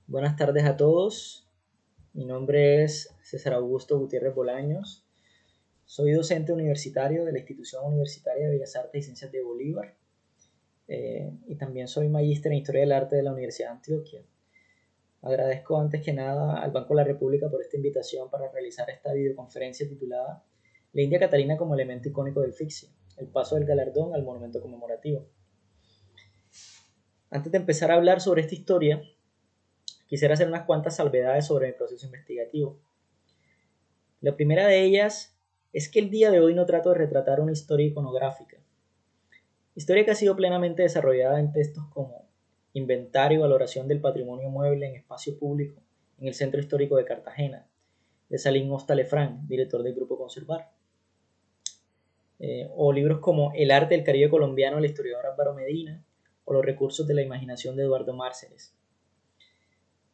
Buenas tardes a todos. Mi nombre es César Augusto Gutiérrez Bolaños. Soy docente universitario de la Institución Universitaria de Bellas Artes y Ciencias de Bolívar y también soy magíster en Historia del Arte de la Universidad de Antioquia. Agradezco antes que nada al Banco de la República por esta invitación para realizar esta videoconferencia titulada La India Catalina como elemento icónico del FICSI, el paso del galardón al monumento conmemorativo. Antes de empezar a hablar sobre esta historia, quisiera hacer unas cuantas salvedades sobre mi proceso investigativo. La primera de ellas es que el día de hoy no trato de retratar una historia iconográfica. Historia que ha sido plenamente desarrollada en textos como Inventario y valoración del patrimonio mueble en espacio público en el Centro Histórico de Cartagena, de Salim Ostalefrán, director del Grupo Conservar. O libros como El arte del Caribe colombiano del historiador Álvaro Medina o Los recursos de la imaginación de Eduardo Márceles.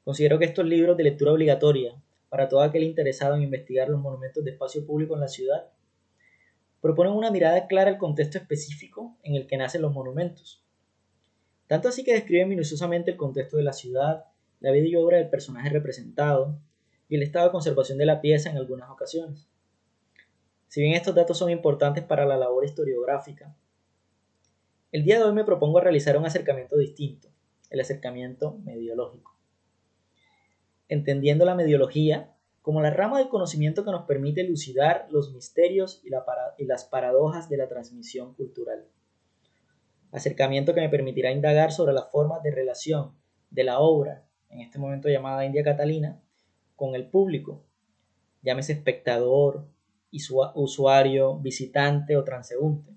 Considero que estos libros de lectura obligatoria para todo aquel interesado en investigar los monumentos de espacio público en la ciudad proponen una mirada clara al contexto específico en el que nacen los monumentos. Tanto así que describen minuciosamente el contexto de la ciudad, la vida y obra del personaje representado y el estado de conservación de la pieza en algunas ocasiones. Si bien estos datos son importantes para la labor historiográfica, el día de hoy me propongo realizar un acercamiento distinto, el acercamiento mediológico. Entendiendo la mediología como la rama del conocimiento que nos permite elucidar los misterios y las paradojas de la transmisión cultural. Acercamiento que me permitirá indagar sobre las formas de relación de la obra, en este momento llamada India Catalina, con el público, llámese espectador, usuario, visitante o transeúnte,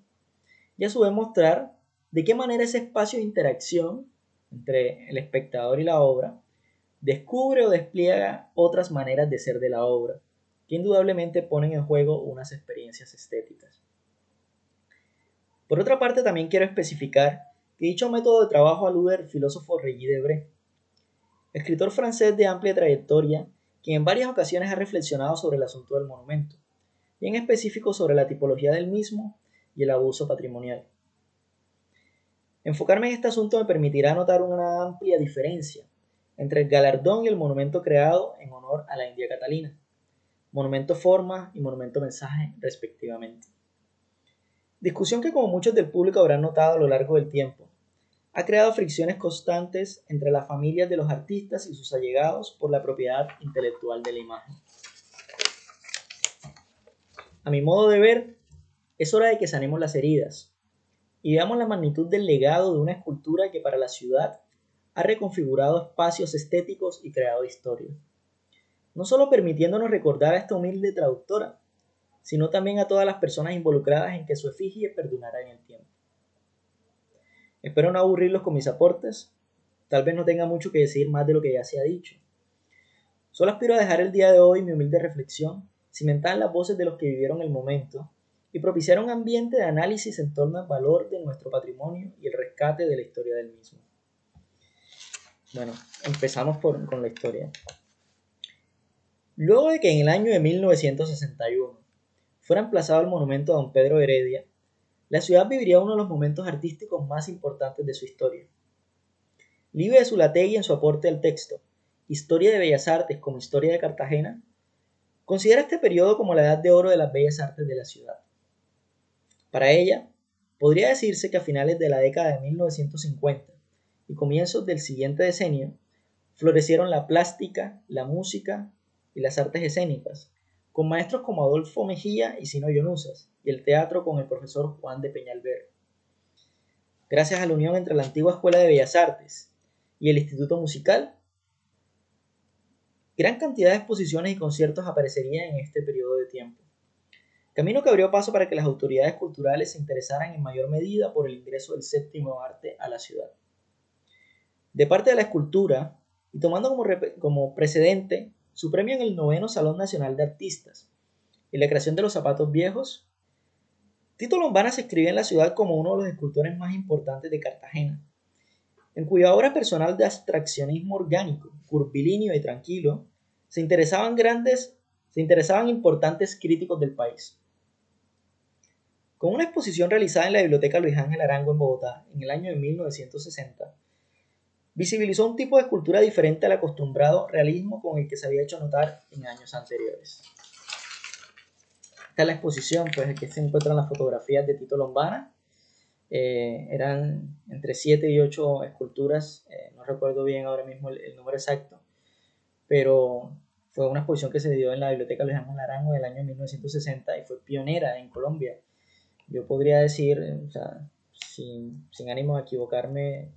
y a su vez mostrar de qué manera ese espacio de interacción entre el espectador y la obra descubre o despliega otras maneras de ser de la obra, que indudablemente ponen en juego unas experiencias estéticas. Por otra parte, también quiero especificar que dicho método de trabajo alude al filósofo Regis Debray, escritor francés de amplia trayectoria, quien en varias ocasiones ha reflexionado sobre el asunto del monumento, y en específico sobre la tipología del mismo y el abuso patrimonial. Enfocarme en este asunto me permitirá notar una amplia diferencia entre el galardón y el monumento creado en honor a la India Catalina, monumento forma y monumento mensaje respectivamente. Discusión que, como muchos del público habrán notado a lo largo del tiempo, ha creado fricciones constantes entre las familias de los artistas y sus allegados por la propiedad intelectual de la imagen. A mi modo de ver, es hora de que sanemos las heridas y veamos la magnitud del legado de una escultura que para la ciudad ha reconfigurado espacios estéticos y creado historia, no solo permitiéndonos recordar a esta humilde traductora, sino también a todas las personas involucradas en que su efigie perdurara en el tiempo. Espero no aburrirlos con mis aportes, tal vez no tenga mucho que decir más de lo que ya se ha dicho. Solo aspiro a dejar el día de hoy mi humilde reflexión, cimentada en las voces de los que vivieron el momento y propiciar un ambiente de análisis en torno al valor de nuestro patrimonio y el rescate de la historia del mismo. Bueno, empezamos con la historia. Luego de que en el año de 1961 fuera emplazado el monumento a Don Pedro Heredia, la ciudad viviría uno de los momentos artísticos más importantes de su historia. Livia de Zulátegui, en su aporte al texto Historia de Bellas Artes como Historia de Cartagena, considera este periodo como la edad de oro de las bellas artes de la ciudad. Para ella, podría decirse que a finales de la década de 1950 y comienzos del siguiente decenio, florecieron la plástica, la música y las artes escénicas, con maestros como Adolfo Mejía y Sino Yonuzas, y el teatro con el profesor Juan de Peñalver. Gracias a la unión entre la antigua Escuela de Bellas Artes y el Instituto Musical, gran cantidad de exposiciones y conciertos aparecerían en este periodo de tiempo. Camino que abrió paso para que las autoridades culturales se interesaran en mayor medida por el ingreso del séptimo arte a la ciudad. De parte de la escultura, y tomando como precedente su premio en el 9º Salón Nacional de Artistas y la creación de los zapatos viejos, Tito Lombana se escribía en la ciudad como uno de los escultores más importantes de Cartagena, en cuya obra personal de abstraccionismo orgánico, curvilíneo y tranquilo, se interesaban importantes críticos del país. Con una exposición realizada en la Biblioteca Luis Ángel Arango en Bogotá en el año de 1960, visibilizó un tipo de escultura diferente al acostumbrado realismo con el que se había hecho notar en años anteriores. Esta es la exposición, pues aquí se encuentran las fotografías de Tito Lombana. Eran entre 7 y 8 esculturas, no recuerdo bien ahora mismo el número exacto, pero fue una exposición que se dio en la Biblioteca Luis Ángel Naranjo en el año 1960 y fue pionera en Colombia. Yo podría decir, o sea, sin ánimo de equivocarme,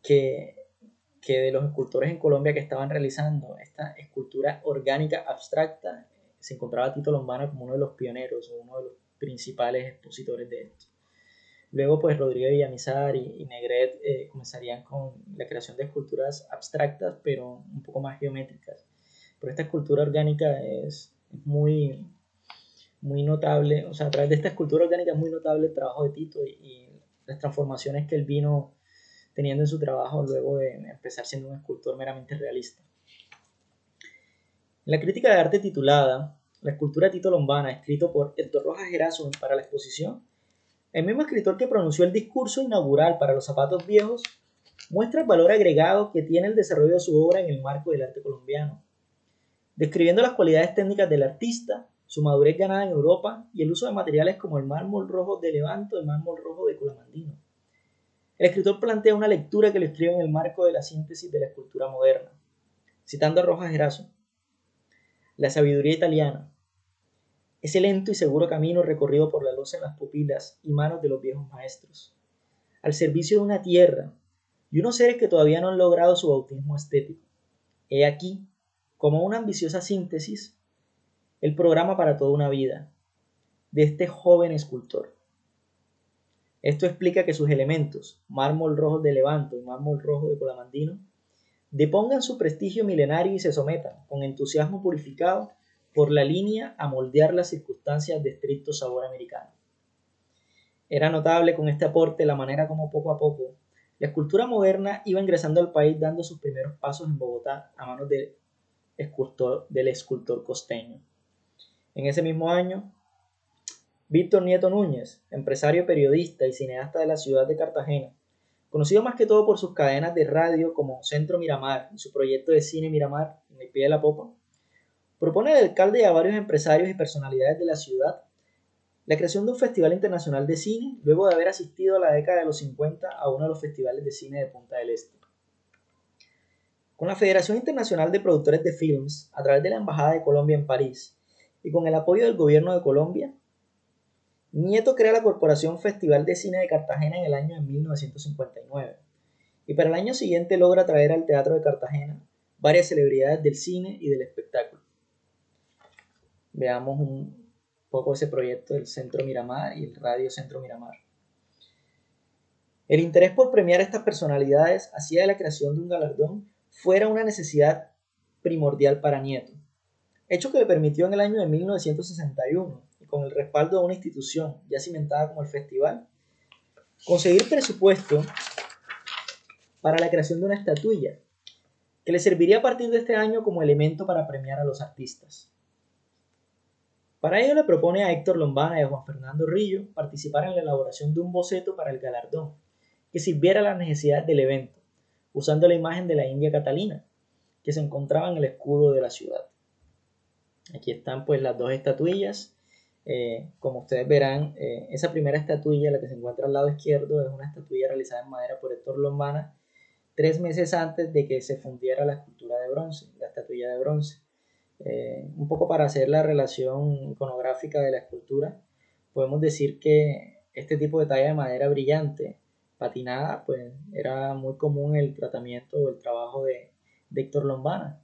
que de los escultores en Colombia que estaban realizando esta escultura orgánica abstracta, se encontraba Tito Lombana como uno de los pioneros o uno de los principales expositores de esto. Luego, pues Rodrigo Villamizar y Negret comenzarían con la creación de esculturas abstractas, pero un poco más geométricas. Pero esta escultura orgánica es muy, muy notable, o sea, a través de esta escultura orgánica es muy notable el trabajo de Tito y las transformaciones que él vino teniendo en su trabajo luego de empezar siendo un escultor meramente realista. En la crítica de arte titulada La escultura de Tito Lombana, escrito por Héctor Rojas Erazo para la exposición, el mismo escritor que pronunció el discurso inaugural para los zapatos viejos muestra el valor agregado que tiene el desarrollo de su obra en el marco del arte colombiano, describiendo las cualidades técnicas del artista, su madurez ganada en Europa y el uso de materiales como el mármol rojo de Levanto y el mármol rojo de Colamandino. El escritor plantea una lectura que lo escribe en el marco de la síntesis de la escultura moderna, citando a Rojas Erazo: la sabiduría italiana, ese lento y seguro camino recorrido por la luz en las pupilas y manos de los viejos maestros, al servicio de una tierra y unos seres que todavía no han logrado su bautismo estético. He aquí, como una ambiciosa síntesis, el programa para toda una vida de este joven escultor. Esto explica que sus elementos, mármol rojo de Levanto y mármol rojo de Colamandino, depongan su prestigio milenario y se sometan, con entusiasmo purificado, por la línea a moldear las circunstancias de estricto sabor americano. Era notable con este aporte la manera como poco a poco la escultura moderna iba ingresando al país, dando sus primeros pasos en Bogotá a manos del escultor costeño. En ese mismo año, Víctor Nieto Núñez, empresario, periodista y cineasta de la ciudad de Cartagena, conocido más que todo por sus cadenas de radio como Centro Miramar y su proyecto de cine Miramar en el pie de la popa, propone al alcalde y a varios empresarios y personalidades de la ciudad la creación de un festival internacional de cine, luego de haber asistido a la década de los 50 a uno de los festivales de cine de Punta del Este. Con la Federación Internacional de Productores de Films, a través de la Embajada de Colombia en París, y con el apoyo del gobierno de Colombia, Nieto crea la Corporación Festival de Cine de Cartagena en el año de 1959, y para el año siguiente logra traer al Teatro de Cartagena varias celebridades del cine y del espectáculo. Veamos un poco ese proyecto del Centro Miramar y el Radio Centro Miramar. El interés por premiar a estas personalidades hacía de la creación de un galardón fuera una necesidad primordial para Nieto, hecho que le permitió en el año de 1961, y con el respaldo de una institución ya cimentada como el festival, conseguir presupuesto para la creación de una estatuilla, que le serviría a partir de este año como elemento para premiar a los artistas. Para ello le propone a Héctor Lombana y a Juan Fernando Rillo participar en la elaboración de un boceto para el galardón, que sirviera a las necesidades del evento, usando la imagen de la India Catalina, que se encontraba en el escudo de la ciudad. Aquí están pues las dos estatuillas. Como ustedes verán, esa primera estatuilla, la que se encuentra al lado izquierdo, es una estatuilla realizada en madera por Héctor Lombana 3 meses antes de que se fundiera la escultura de bronce, la estatuilla de bronce. Un poco para hacer la relación iconográfica de la escultura, podemos decir que este tipo de talla de madera brillante, patinada, pues era muy común el tratamiento o el trabajo de Héctor Lombana.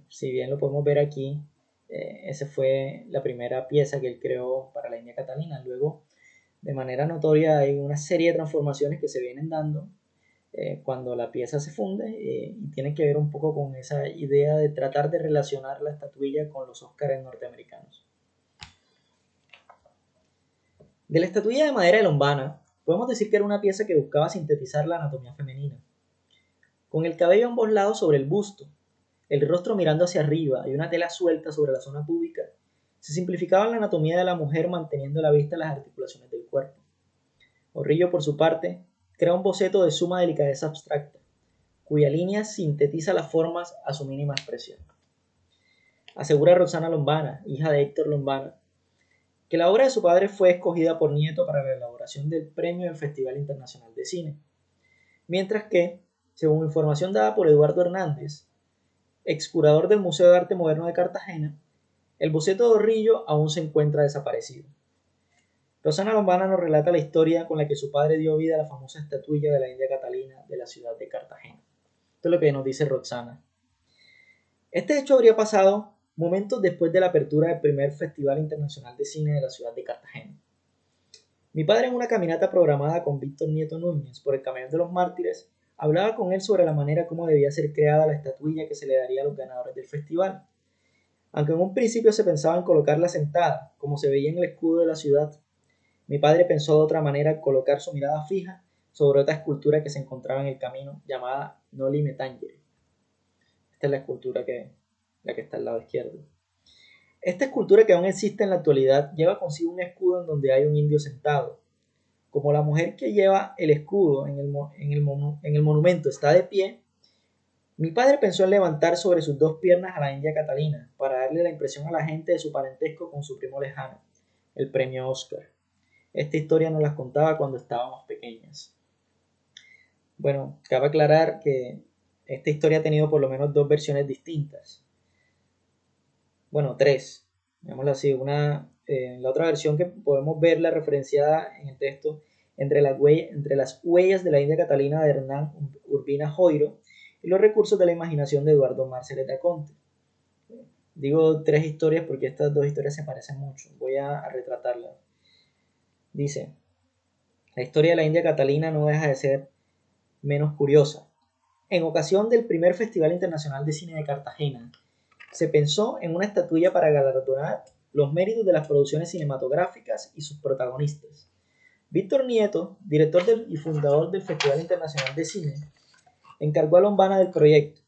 Si bien lo podemos ver aquí, esa fue la primera pieza que él creó para la India Catalina. Luego, de manera notoria, hay una serie de transformaciones que se vienen dando cuando la pieza se funde, y tiene que ver un poco con esa idea de tratar de relacionar la estatuilla con los Óscares norteamericanos. De la estatuilla de madera de Lombana, podemos decir que era una pieza que buscaba sintetizar la anatomía femenina. Con el cabello a ambos lados sobre el busto, el rostro mirando hacia arriba y una tela suelta sobre la zona púbica, se simplificaba la anatomía de la mujer manteniendo a la vista las articulaciones del cuerpo. Orrillo, por su parte, crea un boceto de suma delicadeza abstracta, cuya línea sintetiza las formas a su mínima expresión. Asegura Roxana Lombana, hija de Héctor Lombana, que la obra de su padre fue escogida por Nieto para la elaboración del premio del Festival Internacional de Cine, mientras que, según información dada por Eduardo Hernández, ex curador del Museo de Arte Moderno de Cartagena, el boceto de Orrillo aún se encuentra desaparecido. Roxana Lombana nos relata la historia con la que su padre dio vida a la famosa estatuilla de la India Catalina de la ciudad de Cartagena. Esto es lo que nos dice Roxana. Este hecho habría pasado momentos después de la apertura del primer Festival Internacional de Cine de la ciudad de Cartagena. Mi padre, en una caminata programada con Víctor Nieto Núñez por el Camellón de los Mártires, hablaba con él sobre la manera como debía ser creada la estatuilla que se le daría a los ganadores del festival. Aunque en un principio se pensaba en colocarla sentada, como se veía en el escudo de la ciudad, mi padre pensó de otra manera al colocar su mirada fija sobre otra escultura que se encontraba en el camino, llamada Noli Me Tangere. Esta es la escultura la que está al lado izquierdo. Esta escultura, que aún existe en la actualidad, lleva consigo un escudo en donde hay un indio sentado. Como la mujer que lleva el escudo en el monumento está de pie, mi padre pensó en levantar sobre sus dos piernas a la India Catalina para darle la impresión a la gente de su parentesco con su primo lejano, el premio Oscar. Esta historia nos la contaba cuando estábamos pequeñas. Bueno, cabe aclarar que esta historia ha tenido por lo menos dos versiones distintas. Bueno, tres, digámoslo así. La otra versión que podemos verla referenciada en el texto entre las huellas de la India Catalina de Hernán Urbina Joiro y los recursos de la imaginación de Eduardo Marcel de Conte. Digo tres historias porque estas dos historias se parecen mucho. Voy a retratarlas. Dice: la historia de la India Catalina no deja de ser menos curiosa. En ocasión del primer Festival Internacional de Cine de Cartagena, se pensó en una estatuilla para galardonar los méritos de las producciones cinematográficas y sus protagonistas. Víctor Nieto, director y fundador del Festival Internacional de Cine, encargó a Lombana del proyecto.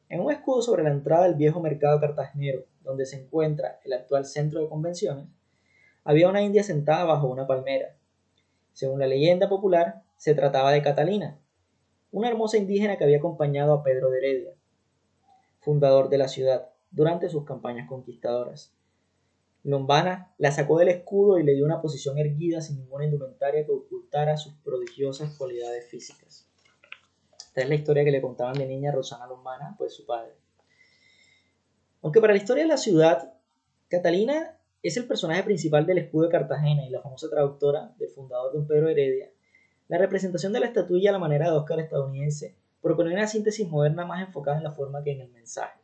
En un escudo sobre la entrada del viejo mercado cartagenero, donde se encuentra el actual centro de convenciones, había una india sentada bajo una palmera. Según la leyenda popular, se trataba de Catalina, una hermosa indígena que había acompañado a Pedro de Heredia, fundador de la ciudad, durante sus campañas conquistadoras. Lombana la sacó del escudo y le dio una posición erguida sin ninguna indumentaria que ocultara sus prodigiosas cualidades físicas. Esta es la historia que le contaban de niña Roxana Lombana, pues su padre. Aunque para la historia de la ciudad, Catalina es el personaje principal del escudo de Cartagena y la famosa traductora del fundador don Pedro Heredia, la representación de la estatuilla a la manera de Oscar estadounidense propone una síntesis moderna más enfocada en la forma que en el mensaje.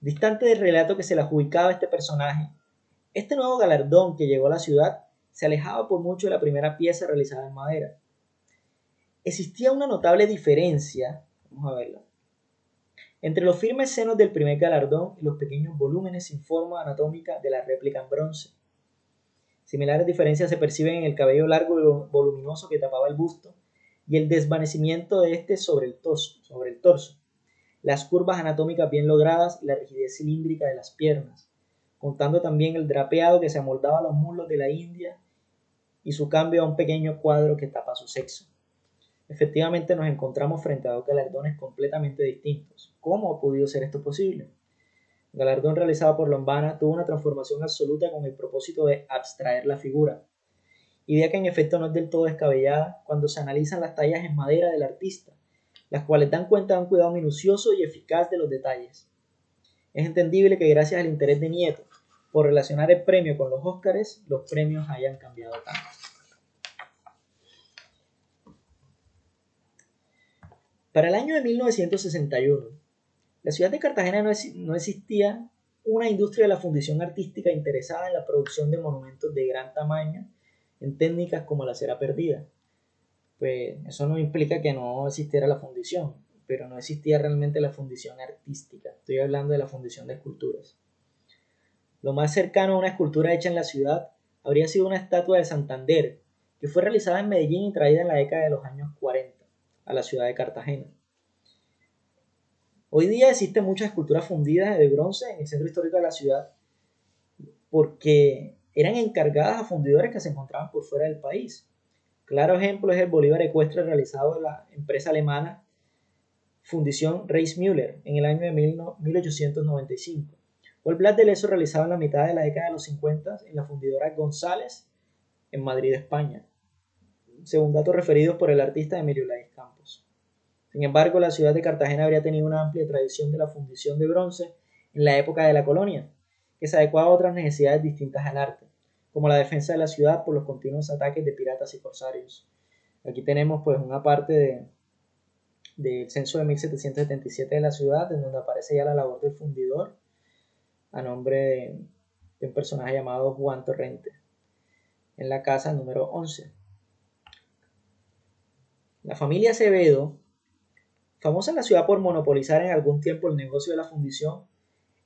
Distante del relato que se le adjudicaba a este personaje, este nuevo galardón que llegó a la ciudad se alejaba por mucho de la primera pieza realizada en madera. Existía una notable diferencia, vamos a verla, entre los firmes senos del primer galardón y los pequeños volúmenes sin forma anatómica de la réplica en bronce. Similares diferencias se perciben en el cabello largo y voluminoso que tapaba el busto y el desvanecimiento de este sobre el torso, las curvas anatómicas bien logradas y la rigidez cilíndrica de las piernas, contando también el drapeado que se amoldaba a los muslos de la India y su cambio a un pequeño cuadro que tapa su sexo. Efectivamente nos encontramos frente a dos galardones completamente distintos. ¿Cómo ha podido ser esto posible? El galardón realizado por Lombana tuvo una transformación absoluta con el propósito de abstraer la figura, idea que en efecto no es del todo descabellada cuando se analizan las tallas en madera del artista, las cuales dan cuenta de un cuidado minucioso y eficaz de los detalles. Es entendible que gracias al interés de Nieto por relacionar el premio con los Óscares, los premios hayan cambiado tanto. Para el año de 1961, la ciudad de Cartagena no existía una industria de la fundición artística interesada en la producción de monumentos de gran tamaño en técnicas como la cera perdida. Pues eso no implica que no existiera la fundición, pero no existía realmente la fundición artística. Estoy hablando de la fundición de esculturas. Lo más cercano a una escultura hecha en la ciudad habría sido una estatua de Santander, que fue realizada en Medellín y traída en la década de los años 40 a la ciudad de Cartagena. Hoy día existen muchas esculturas fundidas de bronce en el centro histórico de la ciudad porque eran encargadas a fundidores que se encontraban por fuera del país. Claro ejemplo es el Bolívar ecuestre realizado en la empresa alemana Fundición Reis-Müller en el año de 1895, o el Blas de Lezo realizado en la mitad de la década de los 50 en la fundidora González en Madrid, España, según datos referidos por el artista Emilio Lais Campos. Sin embargo, la ciudad de Cartagena habría tenido una amplia tradición de la fundición de bronce en la época de la colonia, que se adecuaba a otras necesidades distintas al arte, como la defensa de la ciudad por los continuos ataques de piratas y corsarios. Aquí tenemos pues una parte del censo de 1777 de la ciudad, en donde aparece ya la labor del fundidor a nombre de un personaje llamado Juan Torrente, en la casa número 11. La familia Acevedo, famosa en la ciudad por monopolizar en algún tiempo el negocio de la fundición,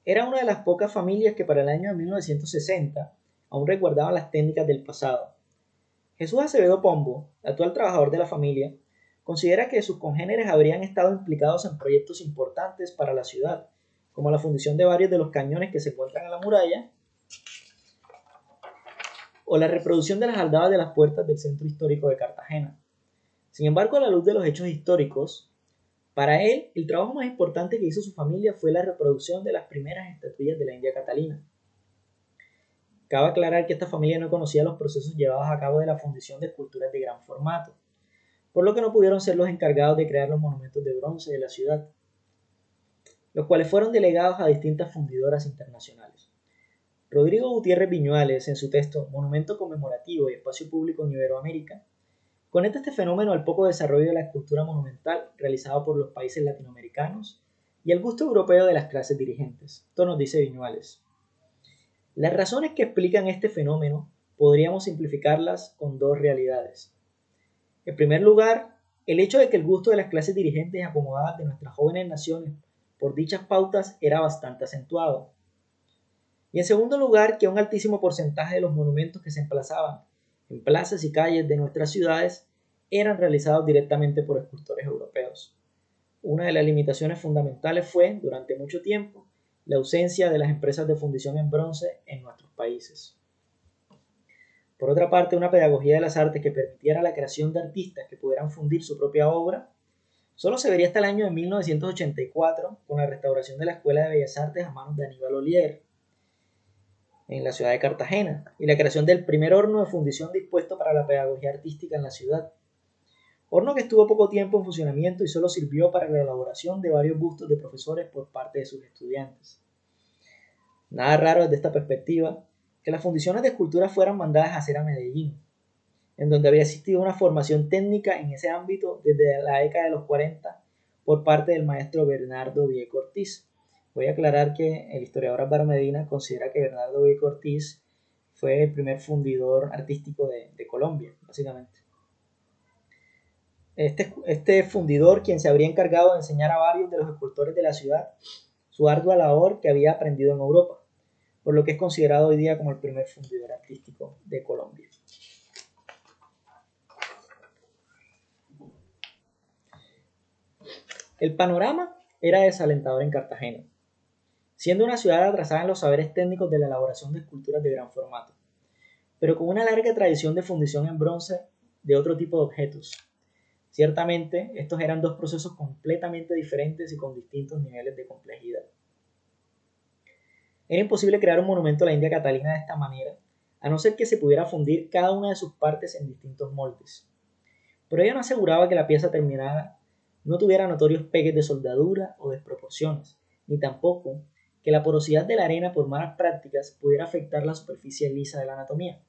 era una de las pocas familias que para el año de 1960 aún resguardaban las técnicas del pasado. Jesús Acevedo Pombo, actual trabajador de la familia, considera que sus congéneres habrían estado implicados en proyectos importantes para la ciudad, como la fundición de varios de los cañones que se encuentran en la muralla o la reproducción de las aldabas de las puertas del centro histórico de Cartagena. Sin embargo, a la luz de los hechos históricos, para él, el trabajo más importante que hizo su familia fue la reproducción de las primeras estatuillas de la India Catalina. Cabe aclarar que esta familia no conocía los procesos llevados a cabo de la fundición de esculturas de gran formato, por lo que no pudieron ser los encargados de crear los monumentos de bronce de la ciudad, los cuales fueron delegados a distintas fundidoras internacionales. Rodrigo Gutiérrez Viñuales, en su texto Monumento Conmemorativo y Espacio Público en Iberoamérica, conecta este fenómeno al poco desarrollo de la escultura monumental realizado por los países latinoamericanos y al gusto europeo de las clases dirigentes. Esto nos dice Viñuales. Las razones que explican este fenómeno podríamos simplificarlas con dos realidades. En primer lugar, el hecho de que el gusto de las clases dirigentes acomodadas de nuestras jóvenes naciones por dichas pautas era bastante acentuado. Y en segundo lugar, que un altísimo porcentaje de los monumentos que se emplazaban en plazas y calles de nuestras ciudades eran realizados directamente por escultores europeos. Una de las limitaciones fundamentales fue, durante mucho tiempo, la ausencia de las empresas de fundición en bronce en nuestros países. Por otra parte, una pedagogía de las artes que permitiera la creación de artistas que pudieran fundir su propia obra solo se vería hasta el año de 1984 con la restauración de la Escuela de Bellas Artes a manos de Aníbal Olier en la ciudad de Cartagena y la creación del primer horno de fundición dispuesto para la pedagogía artística en la ciudad. Horno que estuvo poco tiempo en funcionamiento y solo sirvió para la elaboración de varios bustos de profesores por parte de sus estudiantes. Nada raro desde esta perspectiva que las fundiciones de escultura fueran mandadas a hacer a Medellín, en donde había existido una formación técnica en ese ámbito desde la década de los 40 por parte del maestro Bernardo Vieco Ortiz. Voy a aclarar que el historiador Álvaro Medina considera que Bernardo Vieco Ortiz fue el primer fundidor artístico de Colombia, básicamente. Este fundidor, quien se habría encargado de enseñar a varios de los escultores de la ciudad su ardua labor que había aprendido en Europa, por lo que es considerado hoy día como el primer fundidor artístico de Colombia. El panorama era desalentador en Cartagena, siendo una ciudad atrasada en los saberes técnicos de la elaboración de esculturas de gran formato, pero con una larga tradición de fundición en bronce de otro tipo de objetos. Ciertamente, estos eran dos procesos completamente diferentes y con distintos niveles de complejidad. Era imposible crear un monumento a la India Catalina de esta manera, a no ser que se pudiera fundir cada una de sus partes en distintos moldes. Pero ello no aseguraba que la pieza terminada no tuviera notorios pegues de soldadura o desproporciones, ni tampoco que la porosidad de la arena por malas prácticas pudiera afectar la superficie lisa de la anatomía.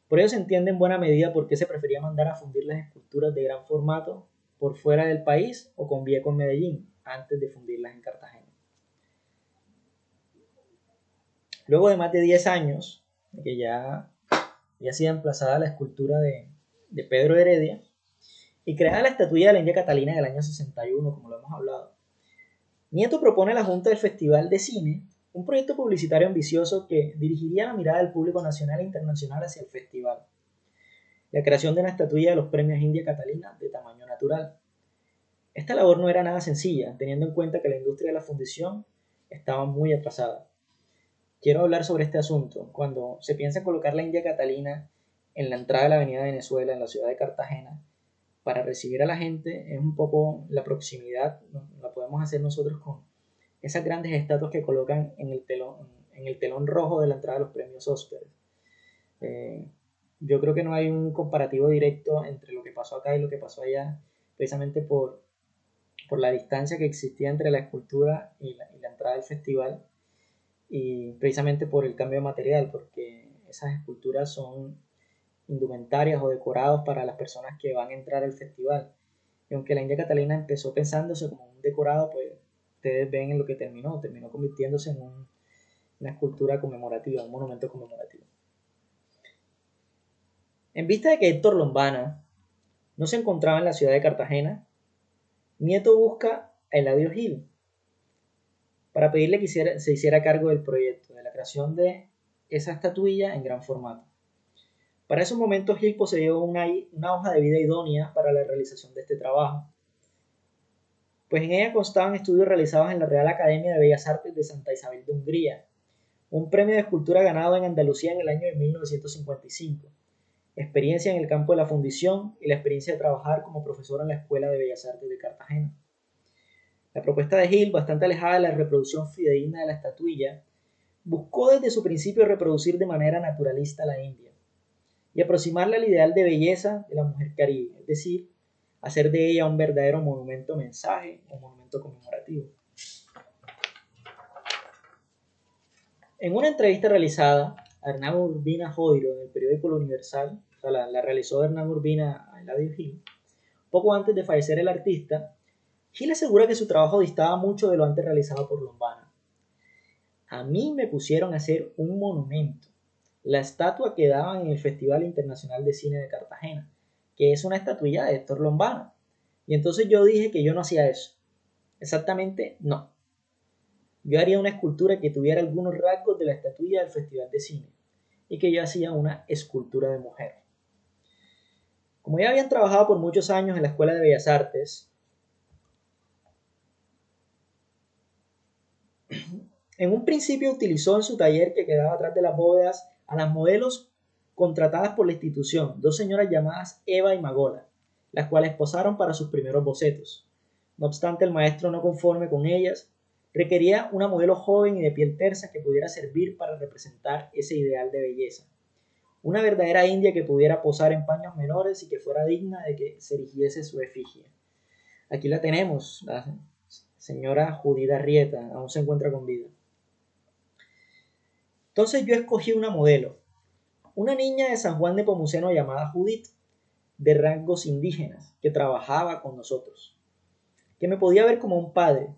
Por ello se entiende en buena medida por qué se prefería mandar a fundir las esculturas de gran formato por fuera del país o con Vieco en Medellín, antes de fundirlas en Cartagena. Luego de más de 10 años, de que ya había sido emplazada la escultura de Pedro Heredia, y creada la estatuilla de la India Catalina en el año 61, como lo hemos hablado, Nieto propone a la Junta del Festival de Cine un proyecto publicitario ambicioso que dirigiría la mirada del público nacional e internacional hacia el festival. La creación de una estatuilla de los premios India Catalina de tamaño natural. Esta labor no era nada sencilla, teniendo en cuenta que la industria de la fundición estaba muy atrasada. Quiero hablar sobre este asunto. Cuando se piensa en colocar la India Catalina en la entrada de la avenida Venezuela, en la ciudad de Cartagena, para recibir a la gente. Es un poco la proximidad, la podemos hacer nosotros con esas grandes estatuas que colocan en el telón rojo de la entrada de los premios Óscar. Yo creo que no hay un comparativo directo entre lo que pasó acá y lo que pasó allá, precisamente por la distancia que existía entre la escultura y la entrada del festival, y precisamente por el cambio de material, porque esas esculturas son indumentarias o decorados para las personas que van a entrar al festival. Y aunque la India Catalina empezó pensándose como un decorado, pues ustedes ven en lo que terminó convirtiéndose en una escultura conmemorativa, un monumento conmemorativo. En vista de que Héctor Lombana no se encontraba en la ciudad de Cartagena, Nieto busca a Eladio Gil para pedirle que se hiciera cargo del proyecto, de la creación de esa estatuilla en gran formato. Para esos momentos Gil poseía una hoja de vida idónea para la realización de este trabajo, pues en ella constaban estudios realizados en la Real Academia de Bellas Artes de Santa Isabel de Hungría, un premio de escultura ganado en Andalucía en el año de 1955, experiencia en el campo de la fundición y la experiencia de trabajar como profesor en la Escuela de Bellas Artes de Cartagena. La propuesta de Gil, bastante alejada de la reproducción fidedigna de la estatuilla, buscó desde su principio reproducir de manera naturalista la India y aproximarla al ideal de belleza de la mujer caribe, es decir, hacer de ella un verdadero monumento mensaje o monumento conmemorativo. En una entrevista realizada a Hernán Urbina Joiro en el periódico El Universal, la realizó Hernán Urbina a Eladio Gil, poco antes de fallecer el artista, Gil asegura que su trabajo distaba mucho de lo antes realizado por Lombana. A mí me pusieron a hacer un monumento, la estatua que daban en el Festival Internacional de Cine de Cartagena, que es una estatuilla de Héctor Lombana. Y entonces yo dije que yo no hacía eso. Exactamente no. Yo haría una escultura que tuviera algunos rasgos de la estatuilla del Festival de Cine y que yo hacía una escultura de mujer. Como ya habían trabajado por muchos años en la Escuela de Bellas Artes, en un principio utilizó en su taller que quedaba atrás de las bóvedas a las modelos contratadas por la institución, dos señoras llamadas Eva y Magola, las cuales posaron para sus primeros bocetos. No obstante, el maestro, no conforme con ellas, requería una modelo joven y de piel tersa que pudiera servir para representar ese ideal de belleza. Una verdadera india que pudiera posar en paños menores y que fuera digna de que se erigiese su efigie. Aquí la tenemos, la señora Judith Arrieta, aún se encuentra con vida. Entonces yo escogí una modelo, una niña de San Juan de Pomuceno llamada Judith, de rasgos indígenas, que trabajaba con nosotros, que me podía ver como un padre.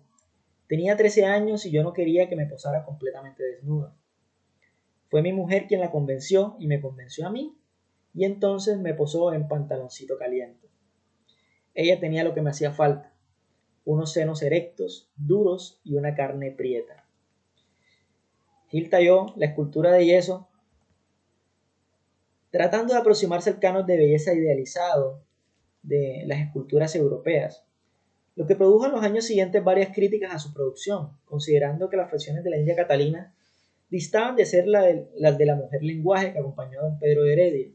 Tenía 13 años y yo no quería que me posara completamente desnuda. Fue mi mujer quien la convenció y me convenció a mí, y entonces me posó en pantaloncito caliente. Ella tenía lo que me hacía falta, unos senos erectos, duros y una carne prieta. Gil talló la escultura de yeso tratando de aproximarse al canon de belleza idealizado de las esculturas europeas, lo que produjo en los años siguientes varias críticas a su producción, considerando que las facciones de la India Catalina distaban de ser las de la mujer lenguaje que acompañó a don Pedro de Heredia.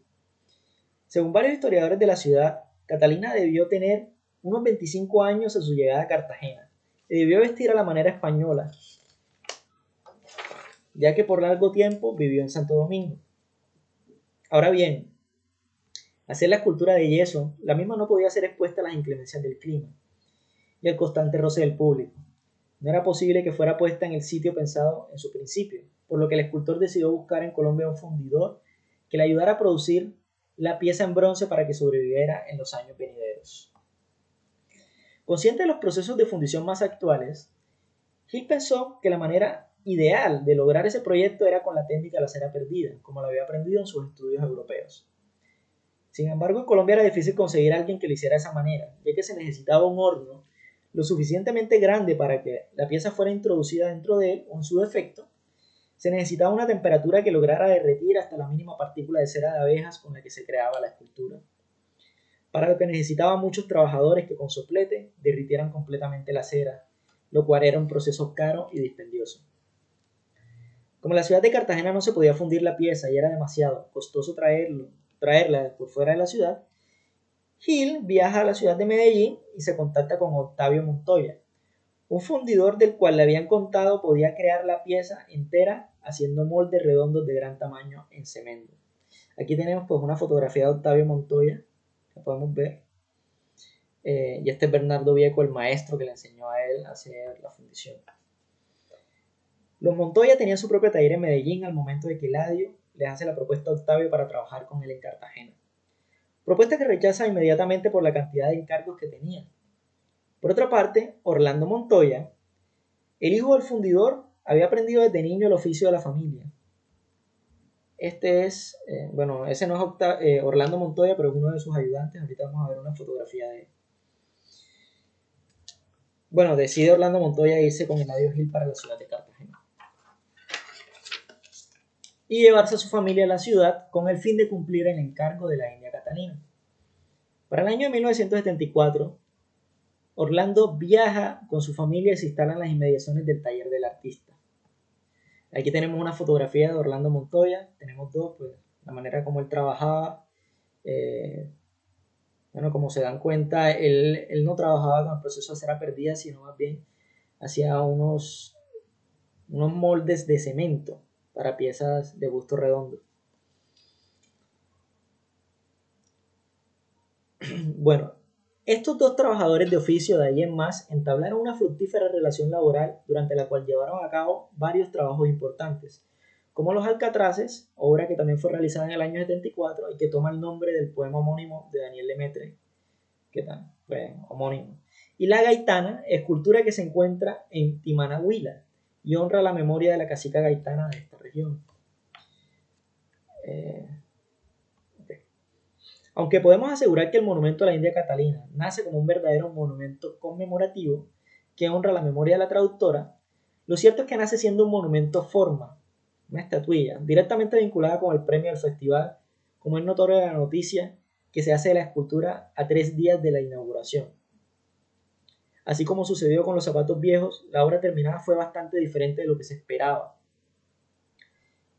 Según varios historiadores de la ciudad, Catalina debió tener unos 25 años a su llegada a Cartagena y debió vestir a la manera española, ya que por largo tiempo vivió en Santo Domingo. Ahora bien, hacer la escultura de yeso, la misma no podía ser expuesta a las inclemencias del clima y al constante roce del público. No era posible que fuera puesta en el sitio pensado en su principio, por lo que el escultor decidió buscar en Colombia un fundidor que le ayudara a producir la pieza en bronce para que sobreviviera en los años venideros. Consciente de los procesos de fundición más actuales, Gil pensó que la manera ideal de lograr ese proyecto era con la técnica de la cera perdida, como lo había aprendido en sus estudios europeos. Sin embargo, en Colombia era difícil conseguir a alguien que lo hiciera de esa manera, ya que se necesitaba un horno lo suficientemente grande para que la pieza fuera introducida dentro de él, o en su defecto, se necesitaba una temperatura que lograra derretir hasta la mínima partícula de cera de abejas con la que se creaba la escultura, para lo que necesitaba muchos trabajadores que con soplete derritieran completamente la cera, lo cual era un proceso caro y dispendioso. Como en la ciudad de Cartagena no se podía fundir la pieza y era demasiado costoso traerlo traerla por fuera de la ciudad, Gil viaja a la ciudad de Medellín y se contacta con Octavio Montoya, un fundidor del cual le habían contado podía crear la pieza entera haciendo moldes redondos de gran tamaño en cemento. Aquí tenemos pues una fotografía de Octavio Montoya, la podemos ver. Y este es Bernardo Vieco, el maestro que le enseñó a él a hacer la fundición. Los Montoya tenían su propio taller en Medellín al momento de que Eladio les hace la propuesta a Octavio para trabajar con él en Cartagena. Propuesta que rechaza inmediatamente por la cantidad de encargos que tenía. Por otra parte, Orlando Montoya, el hijo del fundidor, había aprendido desde niño el oficio de la familia. Este es, ese no es Orlando Montoya, pero es uno de sus ayudantes. Ahorita vamos a ver una fotografía de él. Bueno, decide Orlando Montoya irse con Eladio Gil para la ciudad de Cartagena y llevarse a su familia a la ciudad con el fin de cumplir el encargo de la India Catalina. Para el año de 1974, Orlando viaja con su familia y se instala en las inmediaciones del taller del artista. Aquí tenemos una fotografía de Orlando Montoya, tenemos dos, pues la manera como él trabajaba. Como se dan cuenta, él no trabajaba con el proceso de cera perdida, sino más bien hacía unos moldes de cemento para piezas de busto redondo. Bueno, estos dos trabajadores de oficio de ahí en más entablaron una fructífera relación laboral durante la cual llevaron a cabo varios trabajos importantes, como Los Alcatraces, obra que también fue realizada en el año 74 y que toma el nombre del poema homónimo de Daniel Lemaitre, que tal, fue homónimo, y La Gaitana, escultura que se encuentra en Timanahuila y honra la memoria de la cacica gaitana de esta región. Aunque podemos asegurar que el monumento a la India Catalina nace como un verdadero monumento conmemorativo que honra la memoria de la traductora, lo cierto es que nace siendo un monumento forma, una estatuilla, directamente vinculada con el premio del festival, como es notorio de la noticia que se hace de la escultura a 3 días de la inauguración. Así como sucedió con los zapatos viejos, la obra terminada fue bastante diferente de lo que se esperaba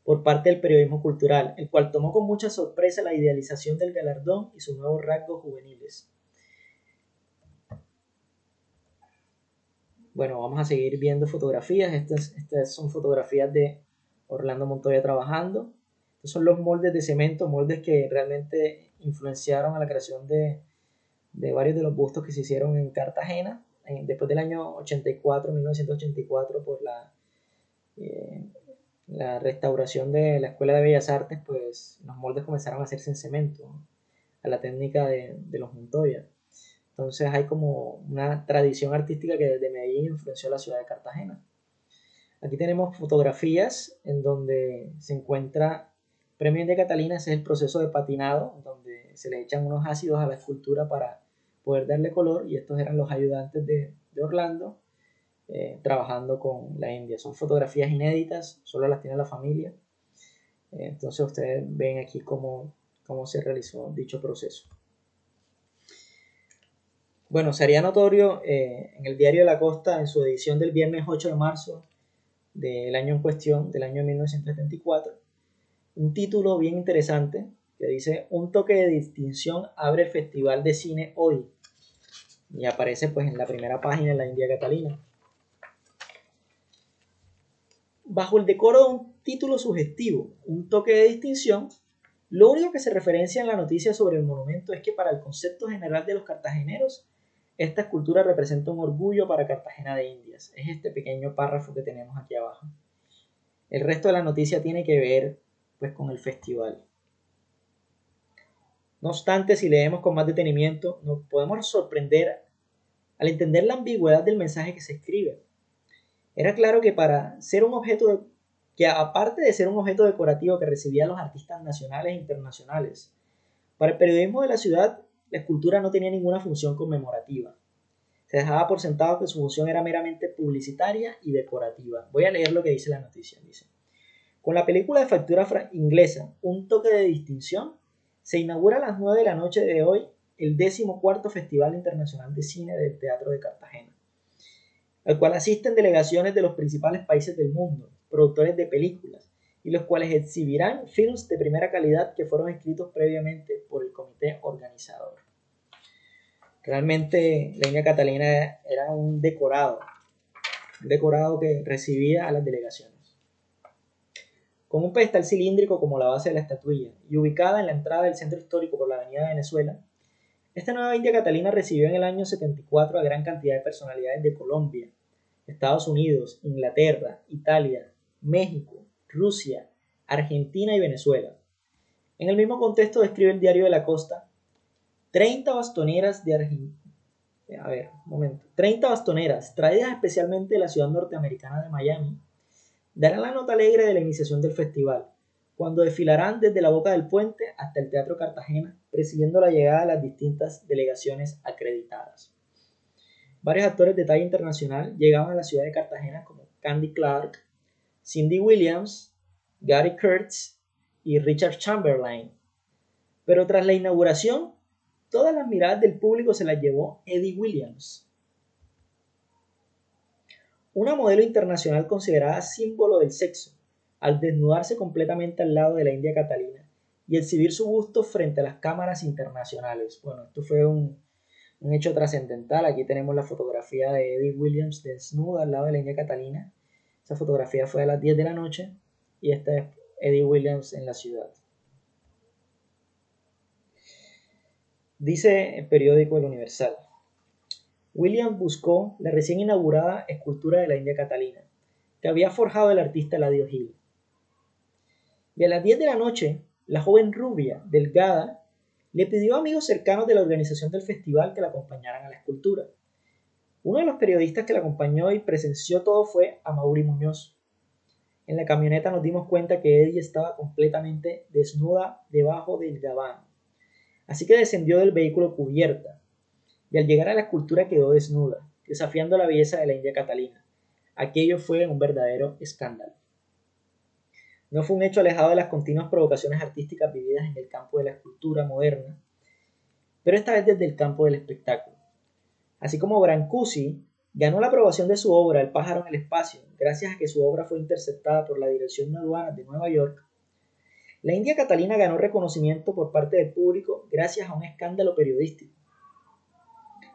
por parte del periodismo cultural, el cual tomó con mucha sorpresa la idealización del galardón y sus nuevos rasgos juveniles. Bueno, vamos a seguir viendo fotografías. Estas son fotografías de Orlando Montoya trabajando. Estos son los moldes de cemento, moldes que realmente influenciaron a la creación de varios de los bustos que se hicieron en Cartagena después del año 1984, por la restauración de la Escuela de Bellas Artes, pues los moldes comenzaron a hacerse en cemento, a la técnica de los Montoya. Entonces hay como una tradición artística que desde Medellín influenció a la ciudad de Cartagena. Aquí tenemos fotografías en donde se encuentra Premio India Catalina. Ese es el proceso de patinado, donde se le echan unos ácidos a la escultura para poder darle color, y estos eran los ayudantes de Orlando trabajando con la India. Son fotografías inéditas, solo las tiene la familia. Entonces ustedes ven aquí cómo se realizó dicho proceso. Bueno, sería notorio en el Diario de la Costa, en su edición del viernes 8 de marzo del año en cuestión, del año 1974, un título bien interesante que dice: un toque de distinción abre el Festival de Cine hoy, y aparece pues en la primera página en la India Catalina. Bajo el decoro de un título sugestivo, un toque de distinción, lo único que se referencia en la noticia sobre el monumento es que para el concepto general de los cartageneros, esta escultura representa un orgullo para Cartagena de Indias. Es este pequeño párrafo que tenemos aquí abajo. El resto de la noticia tiene que ver pues con el festival. No obstante, si leemos con más detenimiento, nos podemos sorprender al entender la ambigüedad del mensaje que se escribe. Era claro que aparte de ser un objeto decorativo que recibía a los artistas nacionales e internacionales, para el periodismo de la ciudad, la escultura no tenía ninguna función conmemorativa. Se dejaba por sentado que su función era meramente publicitaria y decorativa. Voy a leer lo que dice la noticia. Dice: con la película de factura inglesa, Un toque de distinción, se inaugura a las 9 de la noche de hoy el 14º Festival Internacional de Cine del Teatro de Cartagena, al cual asisten delegaciones de los principales países del mundo, productores de películas, y los cuales exhibirán films de primera calidad que fueron escritos previamente por el comité organizador. Realmente la India Catalina era un decorado que recibía a las delegaciones. Con un pedestal cilíndrico como la base de la estatuilla y ubicada en la entrada del centro histórico por la avenida Venezuela, esta nueva India Catalina recibió en el año 74 a gran cantidad de personalidades de Colombia, Estados Unidos, Inglaterra, Italia, México, Rusia, Argentina y Venezuela. En el mismo contexto describe el Diario de la Costa 30 bastoneras de Argentina. 30 bastoneras, traídas especialmente de la ciudad norteamericana de Miami, darán la nota alegre de la iniciación del festival, cuando desfilarán desde la Boca del Puente hasta el Teatro Cartagena, presidiendo la llegada de las distintas delegaciones acreditadas. Varios actores de talla internacional llegaban a la ciudad de Cartagena como Candy Clark, Cindy Williams, Gary Kurtz y Richard Chamberlain. Pero tras la inauguración, todas las miradas del público se las llevó Eddie Williams, una modelo internacional considerada símbolo del sexo, al desnudarse completamente al lado de la India Catalina y exhibir su busto frente a las cámaras internacionales. Bueno, esto fue un hecho trascendental. Aquí tenemos la fotografía de Eddie Williams desnuda al lado de la India Catalina. Esa fotografía fue a las 10 de la noche y esta es Eddie Williams en la ciudad. Dice el periódico El Universal: Williams buscó la recién inaugurada escultura de la India Catalina, que había forjado el artista Eladio Gil. Y a las 10 de la noche, la joven rubia, delgada, le pidió a amigos cercanos de la organización del festival que la acompañaran a la escultura. Uno de los periodistas que la acompañó y presenció todo fue Amaury Muñoz. En la camioneta nos dimos cuenta que Eddie estaba completamente desnuda debajo del gabán, así que descendió del vehículo cubierta, y al llegar a la escultura quedó desnuda, desafiando la belleza de la India Catalina. Aquello fue un verdadero escándalo. No fue un hecho alejado de las continuas provocaciones artísticas vividas en el campo de la escultura moderna, pero esta vez desde el campo del espectáculo. Así como Brancusi ganó la aprobación de su obra El pájaro en el espacio, gracias a que su obra fue interceptada por la Dirección de Aduanas de Nueva York, la India Catalina ganó reconocimiento por parte del público gracias a un escándalo periodístico.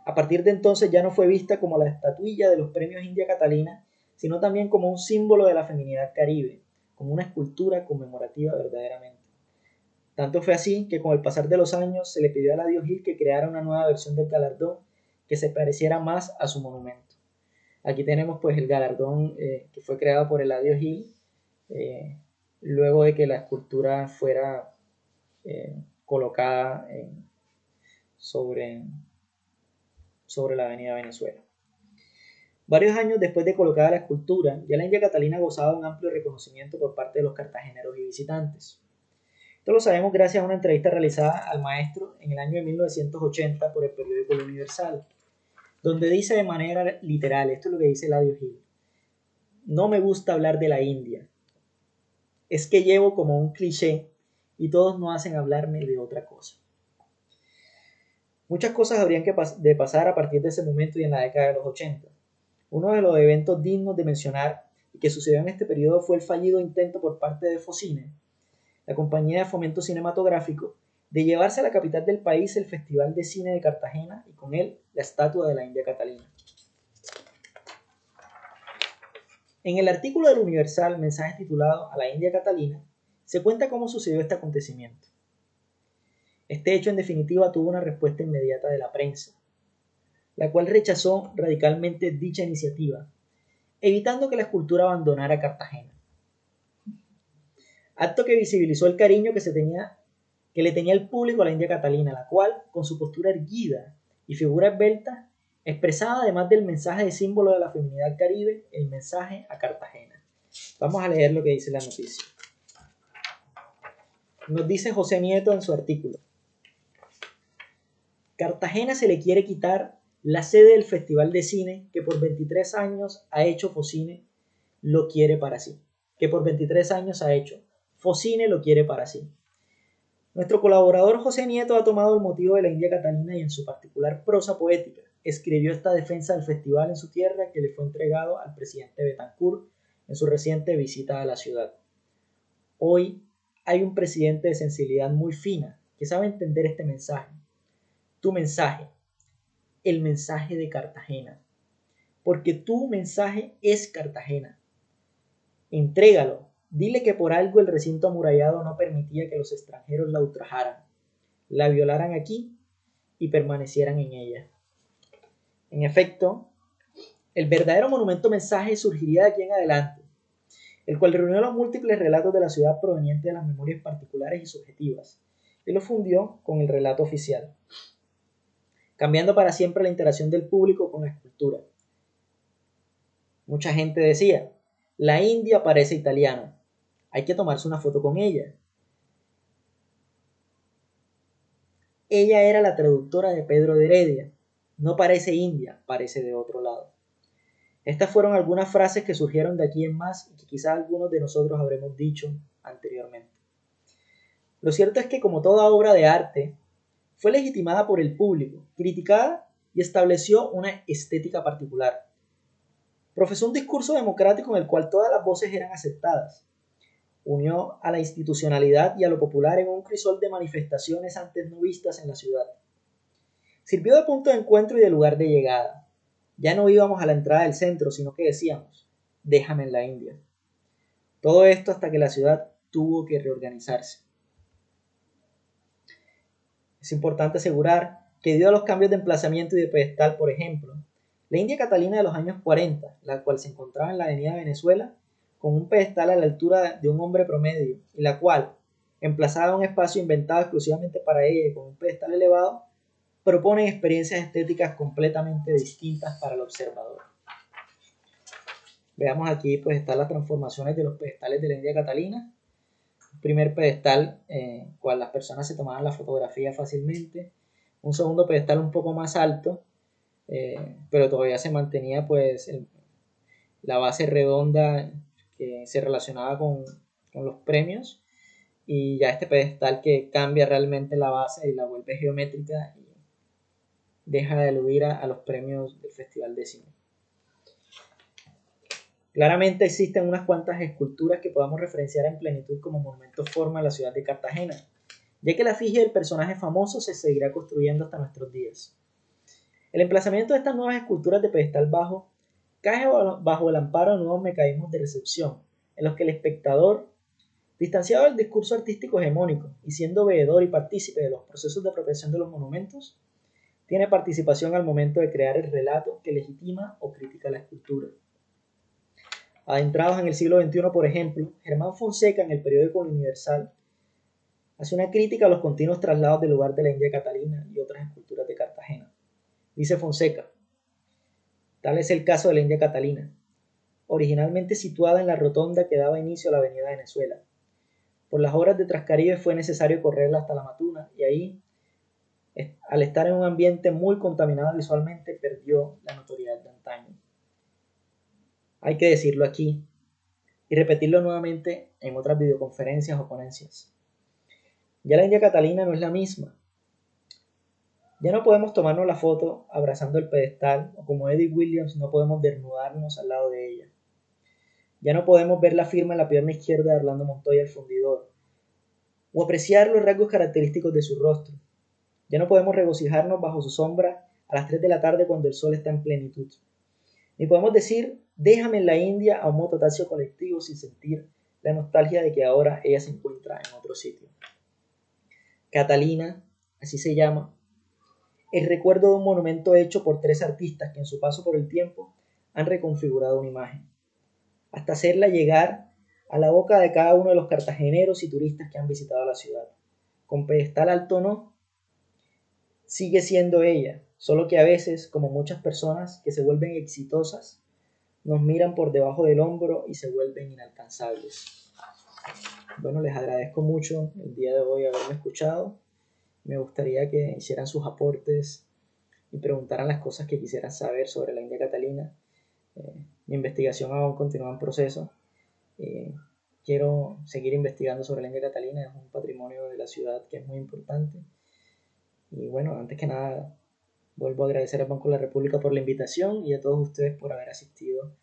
A partir de entonces ya no fue vista como la estatuilla de los premios India Catalina, sino también como un símbolo de la feminidad caribe, como una escultura conmemorativa verdaderamente. Tanto fue así que con el pasar de los años se le pidió a Eladio Gil que creara una nueva versión del galardón que se pareciera más a su monumento. Aquí tenemos pues el galardón que fue creado por Eladio Gil luego de que la escultura fuera colocada sobre la avenida Venezuela. Varios años después de colocada la escultura, ya la India Catalina gozaba de un amplio reconocimiento por parte de los cartageneros y visitantes. Esto lo sabemos gracias a una entrevista realizada al maestro en el año de 1980 por el periódico El Universal, donde dice de manera literal, esto es lo que dice Eladio Gil: no me gusta hablar de la India, es que llevo como un cliché y todos no hacen hablarme de otra cosa. Muchas cosas habrían de pasar a partir de ese momento y en la década de los 80. Uno de los eventos dignos de mencionar y que sucedió en este periodo fue el fallido intento por parte de Focine, la compañía de fomento cinematográfico, de llevarse a la capital del país el Festival de Cine de Cartagena y con él la estatua de la India Catalina. En el artículo del Universal, mensaje titulado A la India Catalina, se cuenta cómo sucedió este acontecimiento. Este hecho en definitiva tuvo una respuesta inmediata de la prensa, la cual rechazó radicalmente dicha iniciativa, evitando que la escultura abandonara Cartagena. Acto que visibilizó el cariño que le tenía el público a la India Catalina, la cual, con su postura erguida y figura esbelta, expresaba además del mensaje de símbolo de la feminidad caribe, el mensaje a Cartagena. Vamos a leer lo que dice la noticia. Nos dice José Nieto en su artículo: Cartagena se le quiere quitar la sede del Festival de Cine que por 23 años ha hecho Focine lo quiere para sí. Focine lo quiere para sí. Nuestro colaborador José Nieto ha tomado el motivo de la India Catalina y en su particular prosa poética escribió esta defensa del festival en su tierra que le fue entregado al presidente Betancourt en su reciente visita a la ciudad. Hoy hay un presidente de sensibilidad muy fina que sabe entender este mensaje. Tu mensaje, el mensaje de Cartagena. Porque tu mensaje es Cartagena. Entrégalo. Dile que por algo el recinto amurallado no permitía que los extranjeros la ultrajaran, la violaran aquí y permanecieran en ella. En efecto, el verdadero monumento mensaje surgiría de aquí en adelante, el cual reunió los múltiples relatos de la ciudad provenientes de las memorias particulares y subjetivas, y lo fundió con el relato oficial, cambiando para siempre la interacción del público con la escultura. Mucha gente decía, la India parece italiana, hay que tomarse una foto con ella. Ella era la traductora de Pedro de Heredia, no parece india, parece de otro lado. Estas fueron algunas frases que surgieron de aquí en más y que quizás algunos de nosotros habremos dicho anteriormente. Lo cierto es que, como toda obra de arte, fue legitimada por el público, criticada y estableció una estética particular. Profesó un discurso democrático en el cual todas las voces eran aceptadas. Unió a la institucionalidad y a lo popular en un crisol de manifestaciones antes no vistas en la ciudad. Sirvió de punto de encuentro y de lugar de llegada. Ya no íbamos a la entrada del centro, sino que decíamos, déjame en la India. Todo esto hasta que la ciudad tuvo que reorganizarse. Es importante asegurar que debido a los cambios de emplazamiento y de pedestal, por ejemplo, la India Catalina de los años 40, la cual se encontraba en la avenida Venezuela, con un pedestal a la altura de un hombre promedio, y la cual, emplazada en un espacio inventado exclusivamente para ella y con un pedestal elevado, proponen experiencias estéticas completamente distintas para el observador. Veamos aquí, pues están las transformaciones de los pedestales de la India Catalina. El primer pedestal, cual las personas se tomaban la fotografía fácilmente. Un segundo pedestal un poco más alto, pero todavía se mantenía pues la base redonda que se relacionaba con los premios, y ya este pedestal que cambia realmente la base y la vuelve geométrica y deja de aludir a los premios del Festival de Cine. Claramente existen unas cuantas esculturas que podamos referenciar en plenitud como monumentos forma en la ciudad de Cartagena, ya que la efigie del personaje famoso se seguirá construyendo hasta nuestros días. El emplazamiento de estas nuevas esculturas de pedestal bajo cae bajo el amparo de nuevos mecanismos de recepción, en los que el espectador, distanciado del discurso artístico hegemónico y siendo veedor y partícipe de los procesos de apropiación de los monumentos, tiene participación al momento de crear el relato que legitima o critica la escultura. Adentrados en el siglo XXI, por ejemplo, Germán Fonseca, en el periódico El Universal, hace una crítica a los continuos traslados del lugar de la India Catalina y otras esculturas de Cartagena. Dice Fonseca, tal es el caso de la India Catalina, originalmente situada en la rotonda que daba inicio a la avenida Venezuela. Por las obras de Trascaribe fue necesario correrla hasta la Matuna y ahí, al estar en un ambiente muy contaminado visualmente, perdió la notoriedad de antaño. Hay que decirlo aquí y repetirlo nuevamente en otras videoconferencias o ponencias. Ya la India Catalina no es la misma. Ya no podemos tomarnos la foto abrazando el pedestal, o como Eddie Williams no podemos desnudarnos al lado de ella. Ya no podemos ver la firma en la pierna izquierda de Orlando Montoya, el fundidor, o apreciar los rasgos característicos de su rostro. Ya no podemos regocijarnos bajo su sombra a las 3 de la tarde cuando el sol está en plenitud. Ni podemos decir, déjame en la India a un mototaxi colectivo sin sentir la nostalgia de que ahora ella se encuentra en otro sitio. Catalina, así se llama, el recuerdo de un monumento hecho por 3 artistas que en su paso por el tiempo han reconfigurado una imagen, hasta hacerla llegar a la boca de cada uno de los cartageneros y turistas que han visitado la ciudad. Con pedestal alto no, sigue siendo ella, solo que a veces, como muchas personas que se vuelven exitosas, nos miran por debajo del hombro y se vuelven inalcanzables. Bueno, les agradezco mucho el día de hoy haberme escuchado. Me gustaría que hicieran sus aportes y preguntaran las cosas que quisieran saber sobre la India Catalina. Mi investigación aún continúa en proceso. Quiero seguir investigando sobre la India Catalina, es un patrimonio de la ciudad que es muy importante. Y bueno, antes que nada, vuelvo a agradecer al Banco de la República por la invitación y a todos ustedes por haber asistido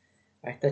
a esta charla.